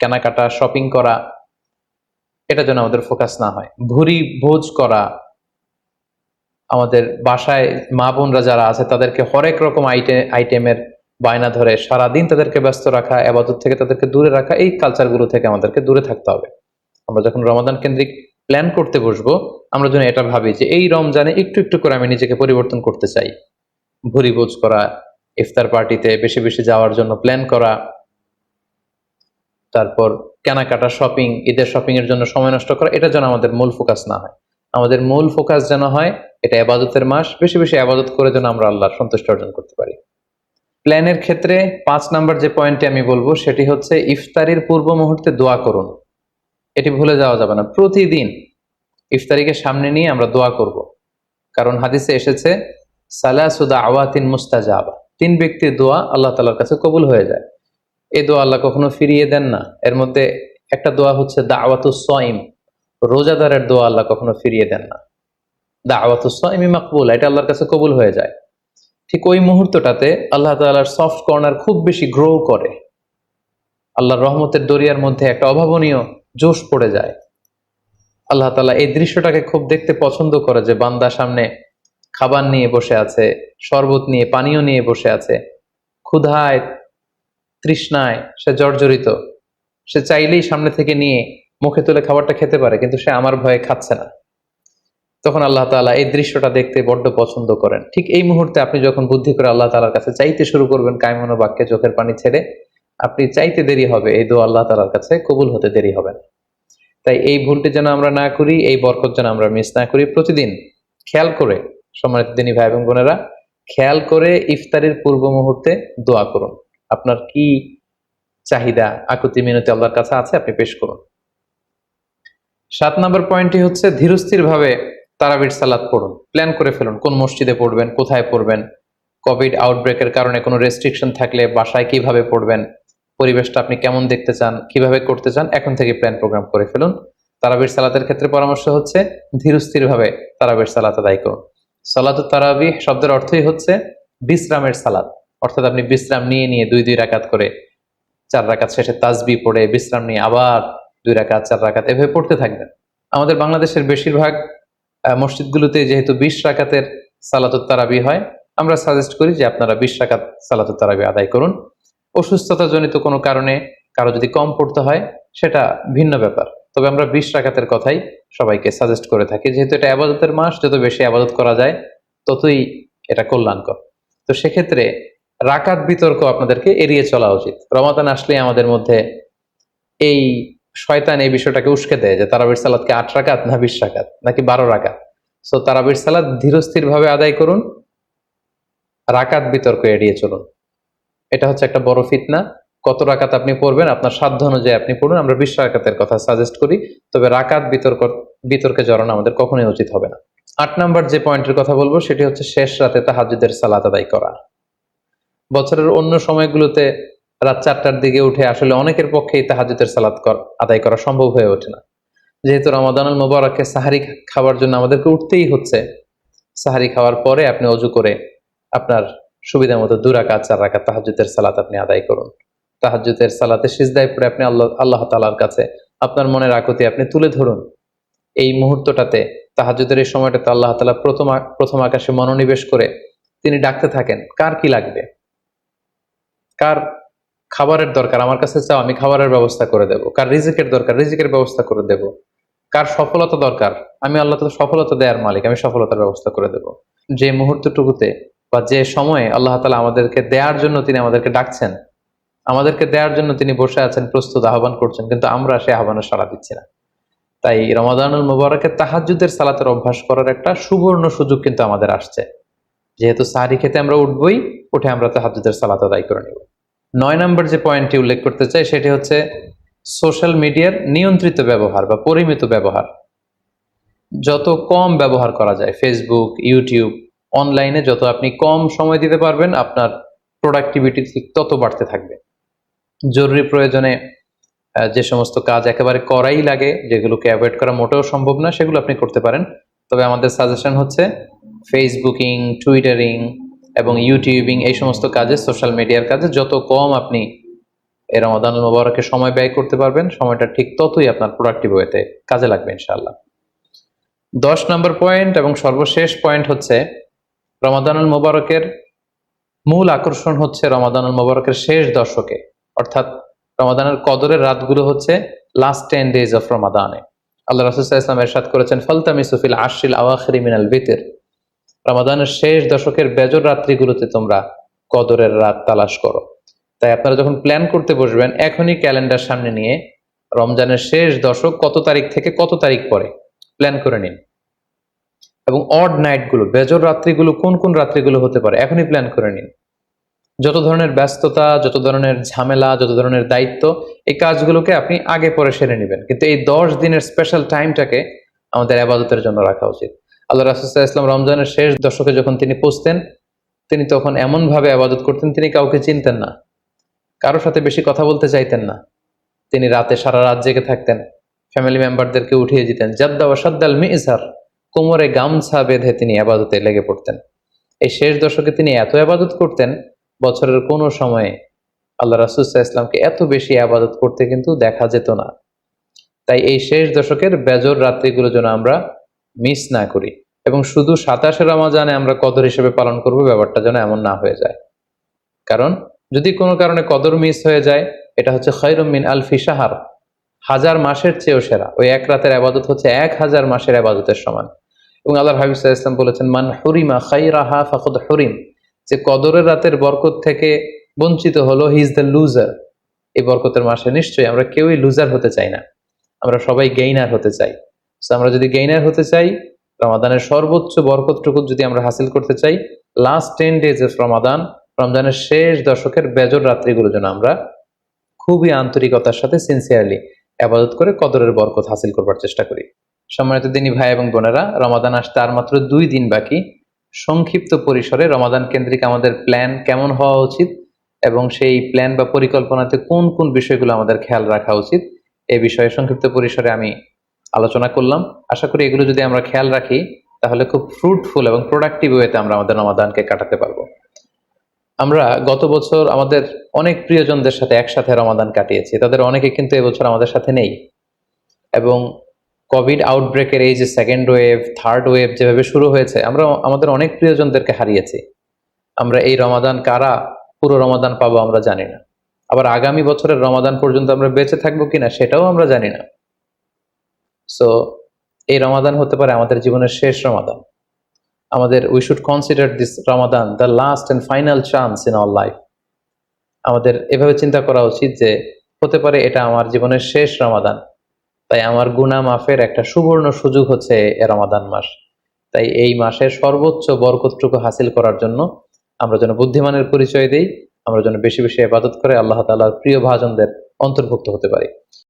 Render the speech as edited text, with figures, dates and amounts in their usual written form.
কেনাকাটা, শপিং করা, এটা যেন আমাদের ফোকাস না হয়। ভুরি ভোজ করা, আমাদের বাসায় মা বোনরা যারা আছে তাদেরকে হরেক রকম আইটেমের বায়না ধরে সারাদিন তাদেরকে ব্যস্ত রাখা, আবাদত থেকে তাদেরকে দূরে রাখা, এই কালচারগুলো থেকে আমাদেরকে দূরে থাকতে হবে। আমরা যখন রমাদান কেন্দ্রিক প্ল্যান করতে বসবো, আমরা যেন এটা ভাবি যে এই রমজানে একটু একটু করে আমি নিজেকে পরিবর্তন করতে চাই। ভুরি ভোজ করা, ইফতার পার্টিতে বেশি বেশি যাওয়ার জন্য প্ল্যান করা, তারপর কেনাকাটা, শপিং, ঈদের শপিং এর জন্য সময় নষ্ট করা, এটা যেন আমাদের মূল ফোকাস না হয়। আমাদের মূল ফোকাস যেন হয় এটা ইবাদতের মাস, বেশি বেশি ইবাদত করে যেন আমরা আল্লাহর সন্তুষ্টি অর্জন করতে পারি। প্ল্যানের ক্ষেত্রে 5 নাম্বার যে পয়েন্টটি আমি বলবো সেটি হচ্ছে ইফতারির পূর্ব মুহূর্তে দোয়া করুন। এটি ভুলে যাওয়া যাবে না। প্রতিদিন ইফতারিকে সামনে নিয়ে আমরা দোয়া করব, কারণ হাদিসে এসেছে সালাসু দাওয়াতিন মুস্তাজাবা, 3 ব্যক্তির দোয়া আল্লাহ তাআলার কাছে কবুল হয়ে যায়। এই দোয়া আল্লাহ কখনো ফিরিয়ে দেন না। এর মধ্যে একটা দোয়া হচ্ছে দাওয়াতুস সাইম, রোজাদারের দোয়া আল্লাহ কখনো ফিরিয়ে দেন না। দাওয়াতুস সাইমি মাকবুল, এটা আল্লাহর কাছে কবুল হয়ে যায়। ঠিক ওই মুহূর্তটাতে আল্লাহ তাআলার সফট কর্নার খুব বেশি গ্রো করে, আল্লাহর রহমতের দরিয়ার মধ্যে একটা অভাবনীয় জোশ পড়ে যায়। আল্লাহ তাআলা এই দৃশ্যটাকে খুব দেখতে পছন্দ করে যে বান্দা সামনে খাবার নিয়ে বসে আছে, শরবত নিয়ে, পানীয় নিয়ে বসে আছে, ক্ষুধায় তৃষ্ণায় সে জর্জরিত, সে চাইলেই সামনে থেকে নিয়ে মুখে তুলে খাবারটা খেতে পারে, কিন্তু সে আমার ভয়ে খাচ্ছে না। তখন আল্লাহ তাআলা এই দৃশ্যটা দেখতে বড্ড পছন্দ করেন। ঠিক এই মুহূর্তে আপনি যখন বুদ্ধি করে আল্লাহ তাআলার কাছে চাইতে শুরু করবেন, কায়মনো বাক্যে চোখের পানি ছেড়ে, আপনি চাইতে দেরি হবে, এই দোয়া আল্লাহ তাআলার কাছে কবুল হতে দেরি হবে না। তাই এই ভুলটি যেন আমরা না করি, এই বরকত যেন আমরা মিস না করি। প্রতিদিন খেয়াল করে, সম্মানিত দিনী ভাই এবং বোনেরা, খেয়াল করে ইফতারের পূর্ব মুহূর্তে দোয়া করুন। আপনার কি চাহিদা, আকুতি মিনতি আল্লাহর কাছে আছে, আপনি পেশ করুন। 7 নম্বর পয়েন্টটি হচ্ছে ধীরস্থির ভাবে তারাবির সালাত পড়ুন। প্ল্যান করে ফেলুন কোন মসজিদে পড়বেন, কোথায় পড়বেন, কোভিড আউটব্রেকের কারণে কোনো রেস্ট্রিকশন থাকলে বাসায় কিভাবে পড়বেন, পরিবেশটা আপনি কেমন দেখতে চান, কিভাবে করতে চান, এখন থেকে প্ল্যান প্রোগ্রাম করে ফেলুন। তারাবির সালাতের ক্ষেত্রে পরামর্শ হচ্ছে ধীরস্থির ভাবে তারাবির সালাত আদায় করুন। সালাতুত তারাবিহ শব্দের অর্থই হচ্ছে বিশ্রামের সালাত, অর্থাৎ আপনি বিশ্রাম নিয়ে নিয়ে 2 রাকাত করে 4 রাকাত শেষে তাসবিহ পড়ে বিশ্রাম নিয়ে আবার 2 রাকাত 4 রাকাত এভাবে পড়তে থাকবেন। আমাদের বাংলাদেশের বেশিরভাগ মসজিদগুলোতে যেহেতু 20 রাকাতের সালাতুত তারাবিহ হয়, আমরা সাজেস্ট করি যে আপনারা 20 রাকাত সালাতুত তারাবিহ আদায় করুন। অসুস্থতা জনিত কোনো কারণে কারো যদি কম পড়তে হয় সেটা ভিন্ন ব্যাপার, তবে আমরা 20 রাকাতের কথাই সবাইকে সাজেস্ট করে থাকি, যেহেতু এটা ইবাদতের মাস, যত বেশি ইবাদত করা যায় ততই এটা কল্যাণকর। তো সেক্ষেত্রে রাকাত বিতর্ক আপনাদেরকে এড়িয়ে চলা উচিত। রমাদান আসলে আমাদের মধ্যে এই শয়তান এই বিষয়টাকে উস্কে দেয় যে তারাবির সালাতকে 8 রাকাত না 20 রাকাত নাকি 12 রাকাত। সো তারাবির সালাত ধীরস্থির ভাবে আদায় করুন, রাকাত বিতর্ক এড়িয়ে চলুন। এটা হচ্ছে একটা বড় ফিতনা। কত রাকাত আপনি পড়বেন আপনার সাধ্য অনুযায়ী আপনি পড়ুন। আমরা 20 রাকাতের কথা সাজেস্ট করি, তবে রাকাত বিতর্কে জড়ানো আমাদের কখনোই উচিত হবে না। 8 নাম্বার যে পয়েন্টের কথা বলবো সেটি হচ্ছে শেষ রাতে তাহাজ্জুদের সালাত আদায় করা। বছরের অন্য সময়গুলোতে রাত 4টার দিকে উঠে আসলে অনেকের পক্ষেই তাহাজ্জুদের সালাত আদায় করা সম্ভব হয়ে ওঠে না। যেহেতু রমাদানুল মুবারকে সাহারি খাওয়ার জন্য আমাদেরকে উঠতেই হচ্ছে, সাহারি খাওয়ার পরে আপনি অজু করে আপনার সুবিধা মতো 2 রাকাত 4 রাকাত তাহাজ্জুদের সালাত আপনি আদায় করুন। তাহাজ্জুদের সালাতে সিজদায় পড়ে আপনি আল্লাহ তাআলার কাছে আপনার মনের আকুতি আপনি তুলে ধরুন। এই মুহূর্তটাতে, তাহাজ্জুদের এই সময়টাতে আল্লাহ তাআলা প্রথম আকাশে মনোনিবেশ করে তিনি ডাকতে থাকেন, কার কি লাগবে, কার খাবারের দরকার আমার কাছে চাও, আমি খাবারের ব্যবস্থা করে দেব, কার রিজিকের দরকার রিজিকের ব্যবস্থা করে দেব, কার সফলতা দরকার, আমি আল্লাহ তো সফলতা দেওয়ার মালিক, আমি সফলতার ব্যবস্থা করে দেব। যে মুহূর্তটুকুতে বা যে সময়ে আল্লাহ তাআলা আমাদেরকে দেওয়ার জন্য তিনি আমাদেরকে ডাকছেন, আমাদেরকে দেওয়ার জন্য তিনি বসে আছেন, প্রস্তুত, আহ্বান করছেন, কিন্তু আমরা সেই আহ্বানে সাড়া দিচ্ছি না। তাই রমাদানুল মুবারকে তাহাজ্জুদের সালাতের অভ্যাস করার একটা সুবর্ণ সুযোগ কিন্তু আমাদের আসছে। যেহেতু সাহারি খেতে আমরা উঠবই, উঠে আমরা তাহাজ্জুদের সালাত আদায় করে নেব। 9 নম্বর যে পয়েন্টটি উল্লেখ করতে চাই সেটি হচ্ছে সোশ্যাল মিডিয়ার নিয়ন্ত্রিত ব্যবহার বা পরিমিত ব্যবহার। যত কম ব্যবহার করা যায়, ফেসবুক, ইউটিউব, অনলাইনে যত আপনি কম সময় দিতে পারবেন, আপনার প্রোডাক্টিভিটি ঠিক তত বাড়তে থাকবে। জরুরি প্রয়োজনে যে সমস্ত কাজ একেবারে করাই লাগে, যেগুলোকে অ্যাভয়েড করা মোটেও সম্ভব না, সেগুলো আপনি করতে পারেন। তবে আমাদের সাজেশন হচ্ছে ফেসবুকিং, টুইটারিং এবং ইউটিউবিং, এই সমস্ত কাজে, সোশ্যাল মিডিয়ার কাজে যত কম আপনি এই রমাদানুল মুবারকে সময় ব্যয় করতে পারবেন, সময়টা ঠিক ততই আপনার প্রোডাক্টিভ ওয়েতে কাজে লাগবে ইনশাআল্লাহ। 10 নম্বর পয়েন্ট এবং সর্বশেষ পয়েন্ট হচ্ছে, রমাদানুল মুবারকের মূল আকর্ষণ হচ্ছে রমাদানুল মুবারকের শেষ দশকে, অর্থাৎ রমাদানের কদরের রাতগুলো হচ্ছে লাস্ট 10 days অফ রমাদানে। আল্লাহ রাসূল সাল্লাল্লাহু আলাইহি ওয়াসাল্লাম ইরশাদ করেছেন, ফালতামিসু ফিল আশরিল আওয়াখিরি মিনাল বিতর, রমাদানের শেষ দশকের বেজর রাত্রিগুলোতে তোমরা কদরের রাত তালাশ করো। তাই আপনারা যখন প্ল্যান করতে বসবেন, এখনই ক্যালেন্ডার সামনে নিয়ে রমজানের শেষ দশক কত তারিখ থেকে কত তারিখ পরে প্ল্যান করে নিন, এবং অড নাইটগুলো, বেজর রাত্রিগুলো কোন কোন রাত্রিগুলো হতে পারে এখনই প্ল্যান করে নিন। যত ধরনের ব্যস্ততা, যত ধরনের ঝামেলা, যত ধরনের দায়িত্ব, এই কাজগুলোকে আপনি আগে পরে সেরে নেবেন, কিন্তু এই 10 দিনের স্পেশাল টাইমটাকে আমাদের ইবাদতের জন্য রাখা উচিত। আল্লাহ রাসূল সাল্লাল্লাহু আলাইহি ওয়াসাল্লাম রমজানের শেষ দশকে যখন তিনি পৌঁছতেন, তিনি তখন এমন ভাবে ইবাদত করতেন, তিনি কাউকে চিনতেন না, কারোর সাথে বেশি কথা বলতে চাইতেন না। তিনি রাতে সারা রাত জেগে থাকতেন, ফ্যামিলি মেম্বারদেরকে উঠিয়ে দিতেন, জাদ্দা ওয়া সাদ্দাল মিজহার, কোমরে গামছা বেঁধে তিনি ইবাদতে লেগে পড়তেন। এই শেষ দশকে তিনি এত ইবাদত করতেন, বছরের কোনো সময়ে আল্লাহ রাসূল সাল্লাল্লাহু আলাইহি ওয়াসাল্লামকে এত বেশি ইবাদত করতে কিন্তু দেখা যেত না। তাই এই শেষ দশকের বেজর রাত্রিগুলো যেন আমরা মিস না করি, এবং শুধু 27 রমজানে আমরা কদর হিসেবে পালন করব, ব্যাপারটা যেন এমন না হয়ে যায়। কারণ যদি কোনো কারণে কদর মিস হয়ে যায়, এটা হচ্ছে খায়রুম মিন আলফি শাহর, 1000 মাসের চেয়েও সেরা। ওই এক রাতের ইবাদত হচ্ছে 1000 মাসের ইবাদতের সমান। এবং আল্লাহর হাবিব সাল্লাল্লাহু আলাইহি ওয়াসাল্লাম বলেছেন, মান হুরিমা খায়রাহা ফাকাদ হুরিম, যে কদরের রাতের বরকত থেকে বঞ্চিত হলো, হি ইজ দ্য লুজার। এই বরকতের মাসে নিশ্চয়ই আমরা কেউই লুজার হতে চাই না, আমরা সবাই গেইনার হতে চাই। সো আমরা যদি গেইনার হতে চাই, রমাদানের সর্বোচ্চ বরকতটুকু যদি আমরা হাসিল করতে চাই, লাস্ট 10 days অফ রমাদান, রমজানের শেষ দশকের বেজর রাত্রিগুলো যেন আমরা খুবই আন্তরিকতার সাথে সিনসিয়ারলি ইবাদত করে কদরের বরকত হাসিল করবার চেষ্টা করি। সম্মানিত দিনী ভাই এবং বোনেরা, রমাদান আসতে আর মাত্র 2 দিন বাকি। সংক্ষিপ্ত পরিসরে রমাদান কেন্দ্রিক আমাদের প্ল্যান কেমন হওয়া উচিত, এবং সেই প্ল্যান বা পরিকল্পনাতে কোন কোন বিষয়গুলো আমাদের খেয়াল রাখা উচিত, এই বিষয়ে সংক্ষিপ্ত পরিসরে আমি আলোচনা করলাম। আশা করি এগুলো যদি আমরা খেয়াল রাখি, তাহলে খুব ফ্রুটফুল এবং প্রোডাক্টিভ ওয়েতে আমরা আমাদের রমাদানকে কাটাতে পারবো। আমরা গত বছর আমাদের অনেক প্রিয়জনদের সাথে একসাথে রমাদান কাটিয়েছি, তাদের অনেকে কিন্তু এবছর আমাদের সাথে নেই। এবং কোভিড আউটব্রেকের এই যে সেকেন্ড ওয়েভ, থার্ড ওয়েভ যেভাবে শুরু হয়েছে, আমরা আমাদের অনেক প্রিয়জনদেরকে হারিয়েছি। আমরা এই রমাদান কারা পুরো রমাদান পাবো আমরা জানি না, আবার আগামী বছরের রমাদান পর্যন্ত আমরা বেঁচে থাকবো কিনা সেটাও আমরা জানি না। সো এই রমাদান হতে পারে আমাদের জীবনের শেষ রমাদান। আমাদের we should consider this Ramadan the last and final chance in our life. আমাদের এভাবে চিন্তা করা উচিত যে হতে পারে এটা আমার জীবনের শেষ রমাদান, তাই আমার গুনাহ মাফের একটা সুবর্ণ সুযোগ হচ্ছে এ রমাদান মাস। তাই এই মাসের সর্বোচ্চ বরকতটুকু হাসিল করার জন্য আমরা যেন বুদ্ধিমানের পরিচয় দেই, আমরা যেন বেশি বেশি ইবাদত করে আল্লাহ তাআলার প্রিয় ভাজনদের অন্তর্ভুক্ত হতে পারি।